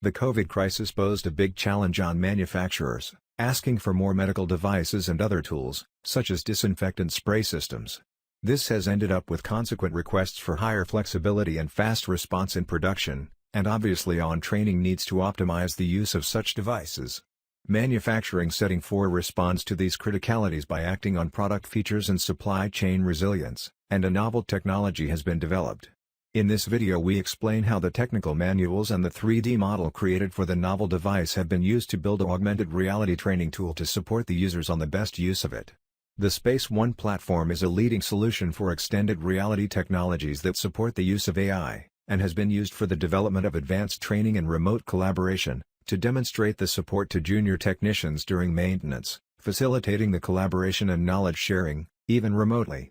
The COVID crisis posed a big challenge on manufacturers, asking for more medical devices and other tools, such as disinfectant spray systems. This has ended up with consequent requests for higher flexibility and fast response in production, and obviously on-training needs to optimize the use of such devices. Manufacturing Setting 4 responds to these criticalities by acting on product features and supply chain resilience, and a novel technology has been developed. In this video we explain how the technical manuals and the 3D model created for the novel device have been used to build an augmented reality training tool to support the users on the best use of it. The Space One platform is a leading solution for extended reality technologies that support the use of AI, and has been used for the development of advanced training and remote collaboration, to demonstrate the support to junior technicians during maintenance, facilitating the collaboration and knowledge sharing, even remotely.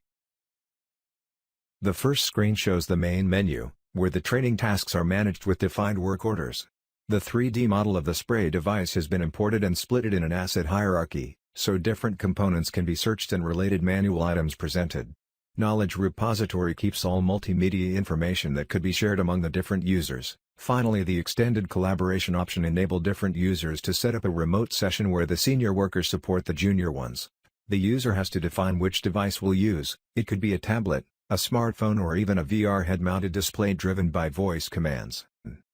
The first screen shows the main menu, where the training tasks are managed with defined work orders. The 3D model of the spray device has been imported and splitted in an asset hierarchy, so different components can be searched and related manual items presented. Knowledge repository keeps all multimedia information that could be shared among the different users. Finally, the extended collaboration option enables different users to set up a remote session where the senior workers support the junior ones. The user has to define which device will use. It could be a tablet, a smartphone, or even a VR head-mounted display driven by voice commands.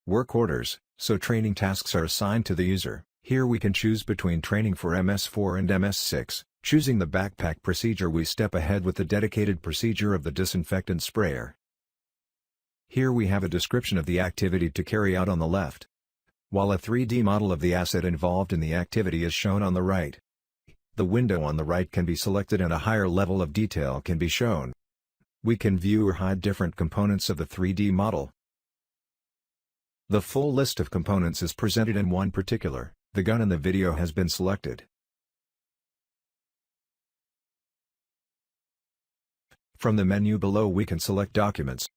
Work orders, so training tasks are assigned to the user. Here we can choose between training for MS4 and MS6. Choosing the backpack procedure, we step ahead with the dedicated procedure of the disinfectant sprayer. Here we have a description of the activity to carry out on the left, while a 3D model of the asset involved in the activity is shown on the right. The window on the right can be selected and a higher level of detail can be shown. We can view or hide different components of the 3D model. The full list of components is presented in one particular. The gun in the video has been selected. From the menu below we can select documents,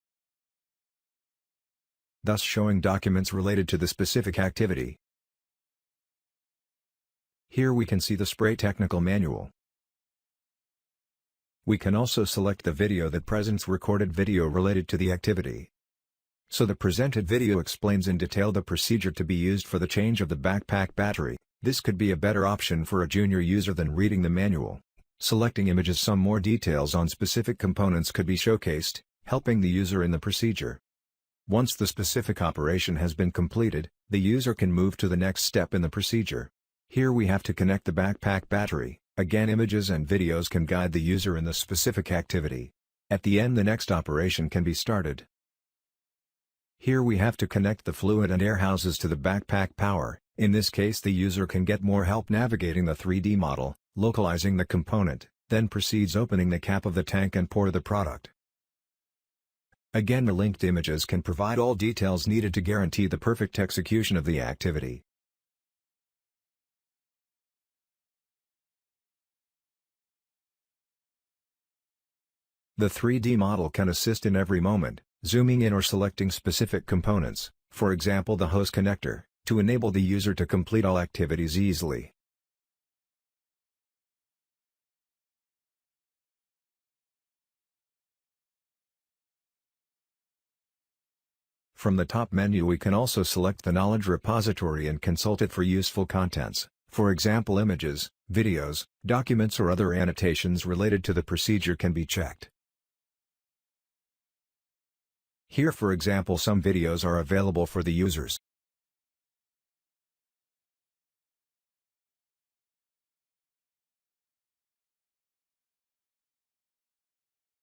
thus showing documents related to the specific activity. Here we can see the spray technical manual. We can also select the video that presents recorded video related to the activity. So the presented video explains in detail the procedure to be used for the change of the backpack battery. This could be a better option for a junior user than reading the manual. Selecting images, some more details on specific components could be showcased, helping the user in the procedure. Once the specific operation has been completed, the user can move to the next step in the procedure. Here we have to connect the backpack battery. Again, images and videos can guide the user in the specific activity. At the end, the next operation can be started. Here we have to connect the fluid and air houses to the backpack power. In this case, the user can get more help navigating the 3D model, localizing the component, then proceeds opening the cap of the tank and pour the product. Again, the linked images can provide all details needed to guarantee the perfect execution of the activity. The 3D model can assist in every moment, zooming in or selecting specific components, for example the hose connector, to enable the user to complete all activities easily. From the top menu we can also select the knowledge repository and consult it for useful contents, for example images, videos, documents or other annotations related to the procedure can be checked. Here for example some videos are available for the users.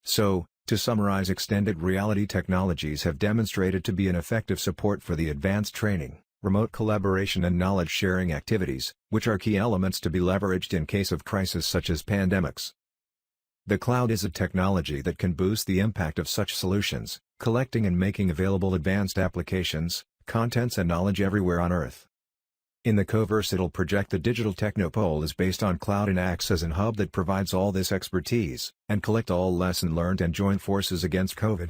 So, to summarize, extended reality technologies have demonstrated to be an effective support for the advanced training, remote collaboration and knowledge sharing activities, which are key elements to be leveraged in case of crisis such as pandemics. The cloud is a technology that can boost the impact of such solutions, collecting and making available advanced applications, contents and knowledge everywhere on Earth. In the co-versatile project, the Digital Technopole is based on cloud and acts as an hub that provides all this expertise, and collect all lesson learned and join forces against COVID.